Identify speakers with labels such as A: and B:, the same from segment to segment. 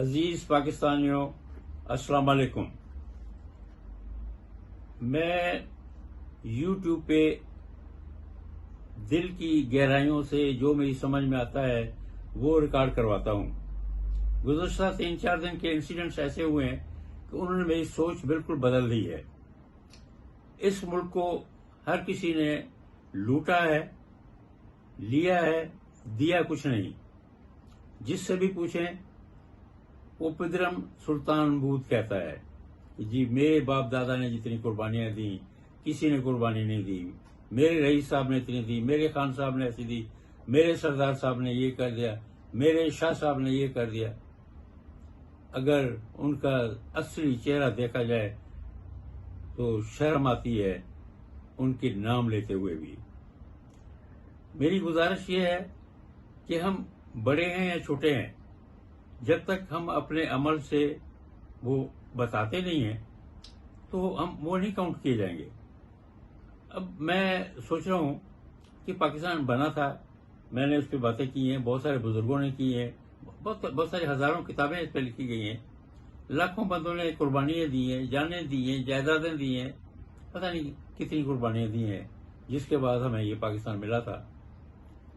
A: عزیز پاکستانیوں، السلام علیکم۔ میں یوٹیوب پہ دل کی گہرائیوں سے جو میری سمجھ میں آتا ہے وہ ریکارڈ کرواتا ہوں۔ گزشتہ 3-4 دن کے انسیڈنٹس ایسے ہوئے ہیں کہ انہوں نے میری سوچ بالکل بدل دی ہے۔ اس ملک کو ہر کسی نے لوٹا ہے، لیا ہے، دیا کچھ نہیں۔ جس سے بھی پوچھیں وہ پدرم سلطان بود کہتا ہے کہ جی میرے باپ دادا نے جتنی قربانیاں دیں کسی نے قربانی نہیں دی، میرے رئیس صاحب نے اتنی دی، میرے خان صاحب نے ایسی دی، میرے سردار صاحب نے یہ کر دیا، میرے شاہ صاحب نے یہ کر دیا۔ اگر ان کا اصلی چہرہ دیکھا جائے تو شرم آتی ہے ان کے نام لیتے ہوئے بھی۔ میری گزارش یہ ہے کہ ہم بڑے ہیں یا چھوٹے ہیں، جب تک ہم اپنے عمل سے وہ بتاتے نہیں ہیں تو ہم وہ نہیں کاؤنٹ کیے جائیں گے۔ اب میں سوچ رہا ہوں کہ پاکستان بنا تھا، میں نے اس پہ باتیں کی ہیں، بہت سارے بزرگوں نے کی ہیں، بہت ساری ہزاروں کتابیں اس پہ لکھی گئی ہیں، لاکھوں بندوں نے قربانیاں دی ہیں، جانیں دی ہیں، جائیدادیں دی ہیں، پتہ نہیں کتنی قربانیاں دی ہیں، جس کے بعد ہمیں یہ پاکستان ملا تھا۔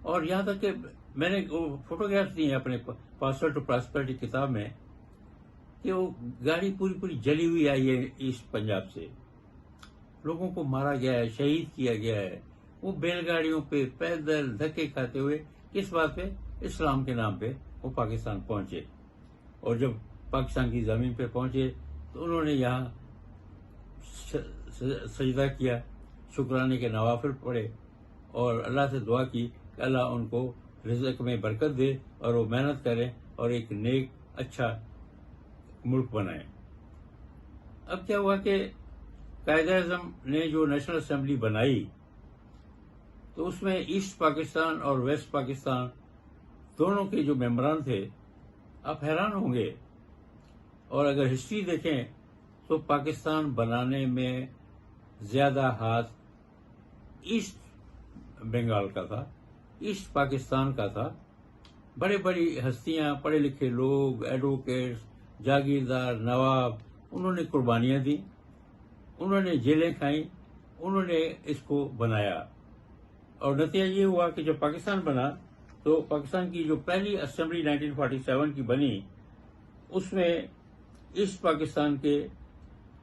A: اور یہاں تک کہ میں نے فوٹوگرافس دی ہیں اپنے پاسورڈ ٹو پراسپرٹی کتاب میں کہ وہ گاڑی پوری جلی ہوئی آئی ہے ایسٹ پنجاب سے، لوگوں کو مارا گیا ہے، شہید کیا گیا ہے، وہ بیل گاڑیوں پہ پیدل دھکے کھاتے ہوئے کس بات پہ؟ اسلام کے نام پہ وہ پاکستان پہنچے۔ اور جب پاکستان کی زمین پہ پہنچے تو انہوں نے یہاں سجدہ کیا، شکرانے کے نوافل پڑھے اور اللہ سے دعا کی کہ اللہ ان کو رزق میں برکت دے اور وہ محنت کریں اور ایک نیک اچھا ملک بنائیں۔ اب کیا ہوا کہ قائد اعظم نے جو نیشنل اسمبلی بنائی تو اس میں ایسٹ پاکستان اور ویسٹ پاکستان دونوں کے جو ممبران تھے، آپ حیران ہوں گے، اور اگر ہسٹری دیکھیں تو پاکستان بنانے میں زیادہ ہاتھ ایسٹ بنگال کا تھا، ایسٹ پاکستان کا تھا۔ بڑی بڑی ہستیاں، پڑھے لکھے لوگ، ایڈوکیٹس، جاگیردار، نواب، انہوں نے قربانیاں دیں، انہوں نے جیلیں کھائیں، انہوں نے اس کو بنایا۔ اور نتیجہ یہ ہوا کہ جب پاکستان بنا تو پاکستان کی جو پہلی اسمبلی 1947 کی بنی اس میں ایسٹ پاکستان کے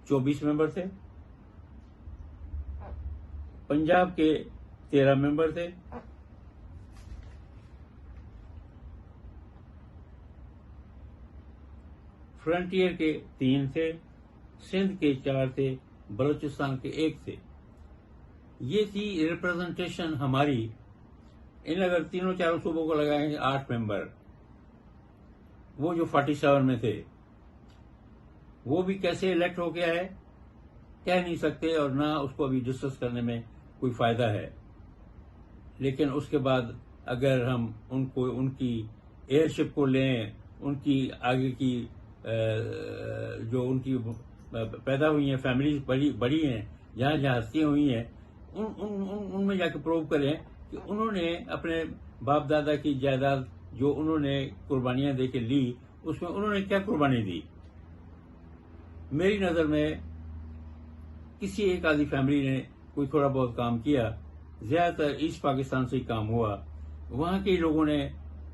A: 24 ممبر تھے، پنجاب کے 13 ممبر تھے، فرنٹیئر کے 3 تھے، سندھ کے 4 تھے، بلوچستان کے 1 تھے۔ یہ تھی ریپرزنٹیشن ہماری۔ ان اگر تینوں چاروں صوبوں کو لگائیں گے 8 ممبر، وہ جو 47 میں تھے وہ بھی کیسے الیکٹ ہو گیا ہے کہہ نہیں سکتے، اور نہ اس کو ابھی ڈسکس کرنے میں کوئی فائدہ ہے۔ لیکن اس کے بعد اگر ہم ان کی ایئرشپ کو لیں، ان کی آگے کی جو ان کی پیدا ہوئی ہیں فیملیز بڑی ہیں، جہاں جہاں ہستیاں ہوئی ہیں، ان میں جا کے پروو کریں کہ انہوں نے اپنے باپ دادا کی جائیداد جو انہوں نے قربانیاں دے کے لی، اس میں انہوں نے کیا قربانی دی۔ میری نظر میں کسی ایک آدھی فیملی نے کوئی تھوڑا بہت کام کیا، زیادہ تر ایسٹ پاکستان سے ہی کام ہوا۔ وہاں کے لوگوں نے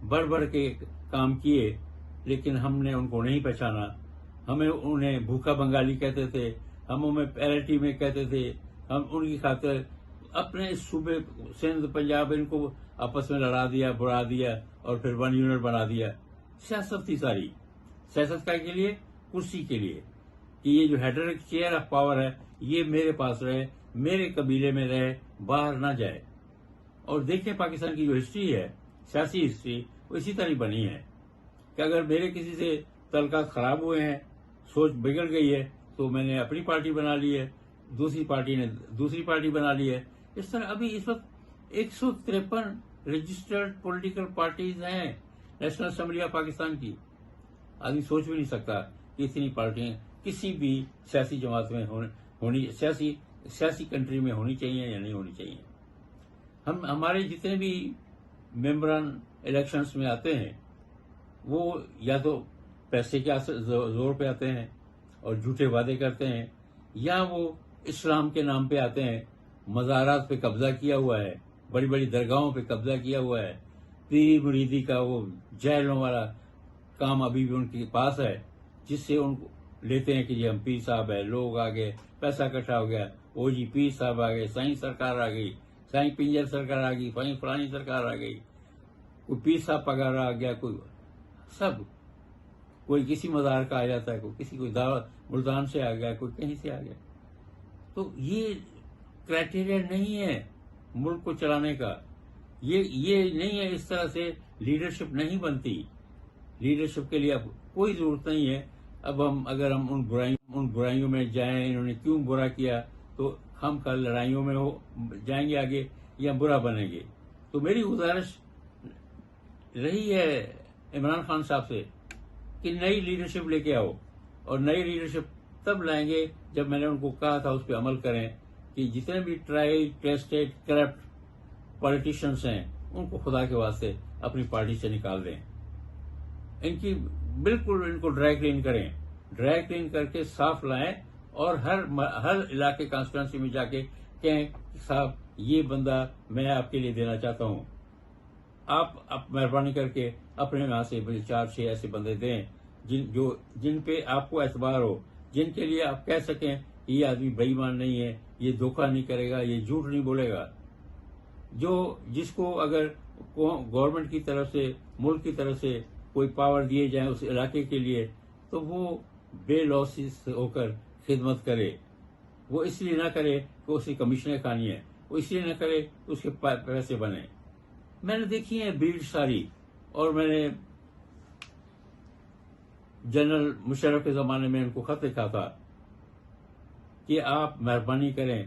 A: بڑھ کے کام کیے، لیکن ہم نے ان کو نہیں پہچانا۔ ہمیں انہیں بھوکا بنگالی کہتے تھے، ہم انہیں پیرٹی میں کہتے تھے، ہم ان کی خاطر اپنے صوبے سندھ پنجاب ان کو آپس میں لڑا دیا، بڑھا دیا اور پھر 1 یونٹ بنا دیا۔ سیاست تھی ساری۔ سیاست کا کے لیے؟ کرسی کے لیے، کہ یہ جو ہیڈرک چیئر آف پاور ہے یہ میرے پاس رہے، میرے قبیلے میں رہے، باہر نہ جائے۔ اور دیکھیں پاکستان کی جو ہسٹری ہے، سیاسی ہسٹری، وہ اسی طرح بنی ہے کہ اگر میرے کسی سے تعلقات خراب ہوئے ہیں، سوچ بگڑ گئی ہے، تو میں نے اپنی پارٹی بنا لی ہے، دوسری پارٹی نے دوسری پارٹی بنا لی ہے۔ اس طرح ابھی اس وقت 153 رجسٹرڈ پولیٹیکل پارٹیز ہیں نیشنل اسمبلی آف پاکستان کی۔ آدمی سوچ بھی نہیں سکتا کہ اتنی پارٹیاں کسی بھی سیاسی جماعت میں ہونی سیاسی کنٹری میں ہونی چاہیے یا نہیں ہونی چاہیے۔ ہمارے جتنے بھی ممبران الیکشنز میں آتے ہیں وہ یا تو پیسے کے زور پہ آتے ہیں اور جھوٹے وعدے کرتے ہیں، یا وہ اسلام کے نام پہ آتے ہیں، مزارات پہ قبضہ کیا ہوا ہے، بڑی بڑی درگاہوں پہ قبضہ کیا ہوا ہے، پیری مریدی کا وہ جہلوں والا کام ابھی بھی ان کے پاس ہے، جس سے ان کو لیتے ہیں کہ جی ہم پیر صاحب ہے، لوگ آ گئے، پیسہ اکٹھا ہو گیا، وہ جی پیر صاحب آ گئے، سائیں سرکار آ گئی، سائیں پنجر سرکار آ گئی، فلانی سرکار آ گئی، کوئی پیر صاحب پگار آ گیا، کوئی سب، کوئی کسی مزار کا آ جاتا ہے، کوئی کسی کوئی دعوت ملتان سے آ گیا، کوئی کہیں سے آ گیا. تو یہ کرائٹیریا نہیں ہے ملک کو چلانے کا، یہ نہیں ہے، اس طرح سے لیڈرشپ نہیں بنتی. لیڈرشپ کے لیے اب کوئی ضرورت نہیں ہے. اب اگر ہم ان برائیوں میں جائیں، انہوں نے کیوں برا کیا، تو ہم کل لڑائیوں میں جائیں گے آگے یا برا بنیں گے. تو میری گزارش رہی ہے عمران خان صاحب سے کہ نئی لیڈرشپ لے کے آؤ، اور نئی لیڈرشپ تب لائیں گے جب میں نے ان کو کہا تھا اس پہ عمل کریں کہ جتنے بھی ٹرائی ٹیسٹڈ کرپٹ پالیٹیشنس ہیں ان کو خدا کے واسطے اپنی پارٹی سے نکال دیں. بالکل ان کو ڈرائی کلین کریں، ڈرائی کلین کر کے صاف لائیں، اور ہر علاقے کانسٹیٹوئنسی میں جا کے کہیں صاحب یہ بندہ میں آپ کے لیے دینا چاہتا ہوں، آپ مہربانی کر کے اپنے یہاں سے 4-6 ایسے بندے دیں جن پہ آپ کو اعتبار ہو، جن کے لیے آپ کہہ سکیں کہ یہ آدمی بے ایمان نہیں ہے، یہ دھوکہ نہیں کرے گا، یہ جھوٹ نہیں بولے گا. جس کو اگر گورنمنٹ کی طرف سے، ملک کی طرف سے کوئی پاور دیے جائیں اس علاقے کے لیے، تو وہ بے لوسز ہو کر خدمت کرے. وہ اس لیے نہ کرے کہ اس کی کمیشنیں کھانی ہے، وہ اس لیے نہ کرے کہ اس کے پیسے بنے. میں نے دیکھی ہیں بھیڑ ساری، اور میں نے جنرل مشرف کے زمانے میں ان کو خط لکھا تھا کہ آپ مہربانی کریں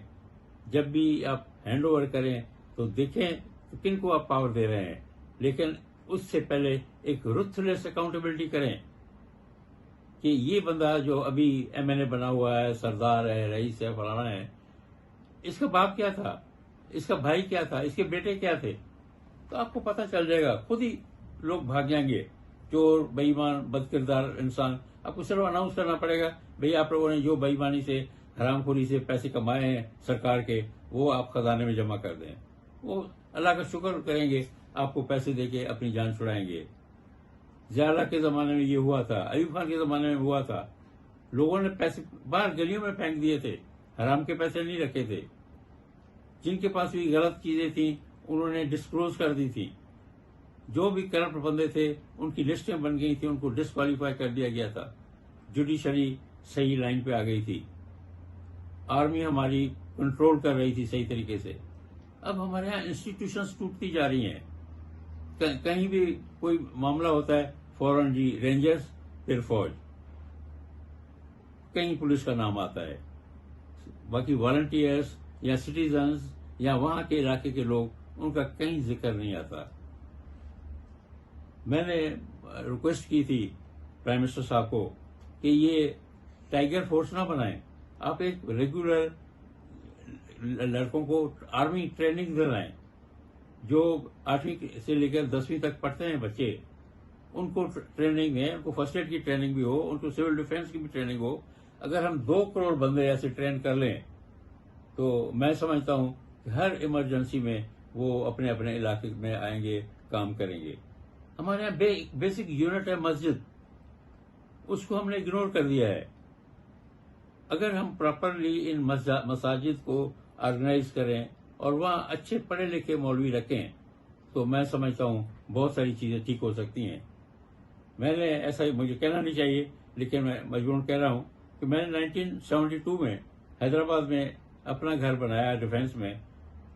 A: جب بھی آپ ہینڈ اوور کریں تو دیکھیں کن کو آپ پاور دے رہے ہیں، لیکن اس سے پہلے ایک رتھلیس اکاؤنٹیبلٹی کریں کہ یہ بندہ جو ابھی ایم این اے بنا ہوا ہے، سردار ہے، رئیس ہے، فلانا ہے، اس کا باپ کیا تھا، اس کا بھائی کیا تھا، اس کے بیٹے کیا تھے. تو آپ کو پتہ چل جائے گا، خود ہی لوگ بھاگ جائیں گے. چور، بے ایمان، بد کردار انسان، آپ کو صرف اناؤنس کرنا پڑے گا بھئی آپ لوگوں نے جو بے ایمانی سے، حرام خوری سے پیسے کمائے ہیں سرکار کے، وہ آپ خزانے میں جمع کر دیں. وہ اللہ کا شکر کریں گے، آپ کو پیسے دے کے اپنی جان چھڑائیں گے. ضیاء کے زمانے میں یہ ہوا تھا، ایوب خان کے زمانے میں ہوا تھا. لوگوں نے پیسے باہر گلیوں میں پھینک دیے تھے، حرام کے پیسے نہیں رکھے تھے. جن کے پاس بھی غلط چیزیں تھیں انہوں نے ڈسکلوز کر دی تھی. جو بھی کرپٹ بندے تھے ان کی لسٹیں بن گئی تھیں، ان کو ڈسکوالیفائی کر دیا گیا تھا. جوڈیشری صحیح لائن پہ آ گئی تھی، آرمی ہماری کنٹرول کر رہی تھی صحیح طریقے سے. اب ہمارے یہاں انسٹیٹیوشنز ٹوٹتی جا رہی ہیں. کہیں بھی کوئی معاملہ ہوتا ہے فوراً جی رینجرز، پھر فوج، کہیں پولیس کا نام آتا ہے، باقی والنٹیئرز یا سٹیزنز یا وہاں کے علاقے کے لوگ، ان کا کہیں ذکر نہیں آتا. میں نے ریکویسٹ کی تھی پرائم منسٹر صاحب کو کہ یہ ٹائیگر فورس نہ بنائیں، آپ ایک ریگولر لڑکوں کو آرمی ٹریننگ دلائیں. جو 8ویں سے لے کر 10ویں تک پڑھتے ہیں بچے، ان کو ٹریننگ ہے، ان کو فرسٹ ایڈ کی ٹریننگ بھی ہو، ان کو سول ڈیفینس کی بھی ٹریننگ ہو. اگر ہم 2 کروڑ بندے ایسے ٹرین کر لیں تو میں سمجھتا ہوں کہ ہر ایمرجنسی میں وہ اپنے اپنے علاقے میں آئیں گے، کام کریں گے. ہمارے یہاں بیسک یونٹ ہے مسجد، اس کو ہم نے اگنور کر دیا ہے. اگر ہم پراپرلی ان مساجد کو آرگنائز کریں اور وہاں اچھے پڑھے لکھے مولوی رکھیں تو میں سمجھتا ہوں بہت ساری چیزیں ٹھیک ہو سکتی ہیں. میں نے ایسا ہی، مجھے کہنا نہیں چاہیے لیکن میں مجبوراً کہہ رہا ہوں کہ میں نے 1972 میں حیدرآباد میں اپنا گھر بنایا ڈیفینس میں.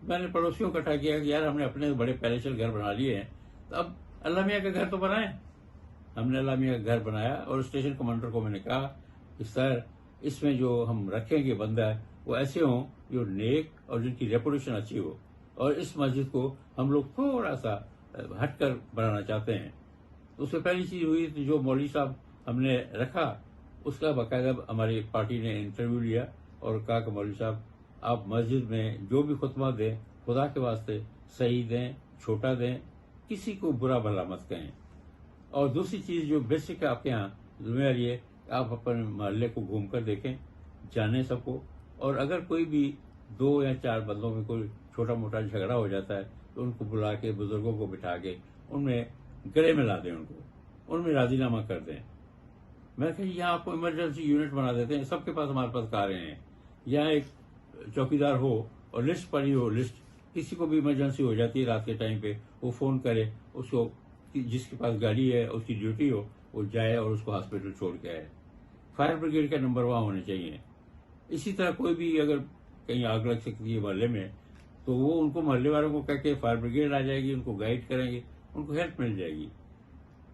A: میں نے پڑوسیوں کو اکٹھا کیا کہ یار ہم نے اپنے بڑے پیلیشل گھر بنا لیے ہیں، تو اب اللہ میاں کا گھر تو بنائیں. ہم نے اللہ میاں کا گھر بنایا اور اسٹیشن کمانڈر کو میں نے کہا کہ سر اس میں جو ہم رکھیں گے بندہ وہ ایسے ہوں جو نیک اور جن کی ریپوٹیشن اچھی ہو، اور اس مسجد کو ہم لوگ تھوڑا سا ہٹ کر بنانا چاہتے ہیں. اس سے پہلی چیز ہوئی تو جو مولوی صاحب ہم نے رکھا اس کا باقاعدہ ہماری پارٹی نے انٹرویو لیا اور کہا کہ مولوی صاحب آپ مسجد میں جو بھی خطبہ دیں خدا کے واسطے صحیح دیں، چھوٹا دیں، کسی کو برا بھلا مت کہیں. اور دوسری چیز جو بیسک ہے آپ کے ہاں ذمہ ہے کہ آپ اپنے محلے کو گھوم کر دیکھیں، جانیں سب کو، اور اگر کوئی بھی 2 یا 4 بندوں میں کوئی چھوٹا موٹا جھگڑا ہو جاتا ہے تو ان کو بلا کے، بزرگوں کو بٹھا کے ان میں گلے ملا دیں، ان کو ان میں راضی نامہ کر دیں۔ میں کہ یہاں آپ کو ایمرجنسی یونٹ بنا دیتے ہیں، سب کے پاس ہمارے پاس کاریں ہیں، یہاں ایک چوکیدار ہو اور لسٹ پڑی ہو، لسٹ کسی کو بھی ایمرجنسی ہو جاتی ہے رات کے ٹائم پہ، وہ فون کرے، اس کو جس کے پاس گاڑی ہے اس کی ڈیوٹی ہو، وہ جائے اور اس کو ہاسپٹل چھوڑ کے آئے۔ فائر بریگیڈ کا نمبر وہاں ہونے چاہیے۔ اسی طرح کوئی بھی اگر کہیں آگ لگ سکتی ہے محلے میں تو وہ ان کو محلے والوں کو کہہ کے فائر بریگیڈ آ جائے گی، ان کو گائیڈ کریں گے، ان کو ہیلپ مل جائے گی۔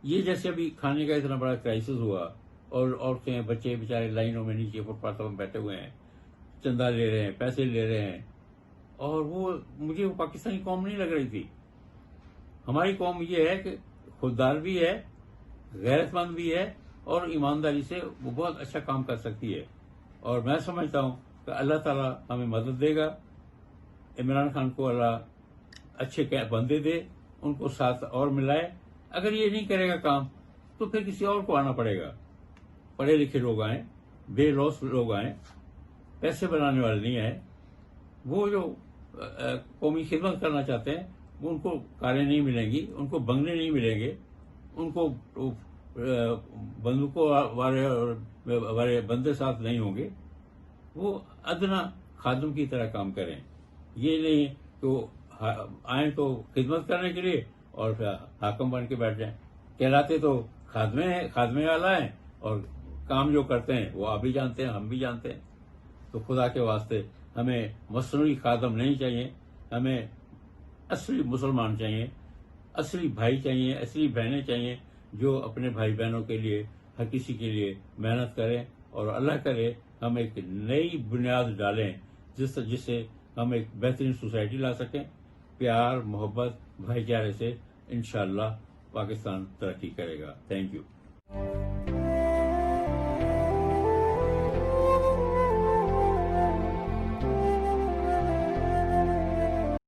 A: یہ جیسے ابھی کھانے کا اتنا بڑا کرائسس ہوا اور عورتیں بچے بیچارے لائنوں میں نیچے فٹ پاتھوں میں بیٹھے ہوئے ہیں، چندہ لے رہے ہیں، پیسے لے رہے ہیں، اور وہ مجھے وہ پاکستانی قوم نہیں لگ رہی تھی۔ ہماری قوم یہ ہے کہ خوددار بھی ہے، غیرت مند بھی ہے، اور ایمانداری سے وہ بہت اچھا کام کر سکتی ہے، اور میں سمجھتا ہوں کہ اللہ تعالیٰ ہمیں مدد دے گا۔ عمران خان کو اللہ اچھے بندے دے، ان کو ساتھ اور ملائے۔ اگر یہ نہیں کرے گا کام تو پھر کسی اور کو آنا پڑے گا۔ پڑھے لکھے لوگ آئیں، بے لوس لوگ آئیں، پیسے بنانے والے نہیں آئے۔ وہ جو قومی خدمت کرنا چاہتے ہیں ان کو کاریں نہیں ملیں گی، ان کو بنگلے نہیں ملیں گے، ان کو بندوقوں والے بندے ساتھ نہیں ہوں گے۔ وہ ادنا خادم کی طرح کام کریں، یہ نہیں کہ وہ آئیں تو خدمت کرنے کے لیے اور پھر حاکم بن کے بیٹھ جائیں۔ کہلاتے تو خادمے والا ہیں، اور کام جو کرتے ہیں وہ آپ بھی جانتے ہیں، ہم بھی جانتے ہیں۔ تو خدا کے واسطے ہمیں مصنوعی خادم نہیں چاہیے، ہمیں اصلی مسلمان چاہیے، اصلی بھائی چاہیے، اصلی بہنیں چاہیے، جو اپنے بھائی بہنوں کے لیے، ہر کسی کے لیے محنت کریں، اور اللہ کرے ہم ایک نئی بنیاد ڈالیں جس سے ہم ایک بہترین سوسائٹی لا سکیں۔ پیار، محبت، بھائی چارے سے انشاءاللہ پاکستان ترقی کرے گا۔ Thank you.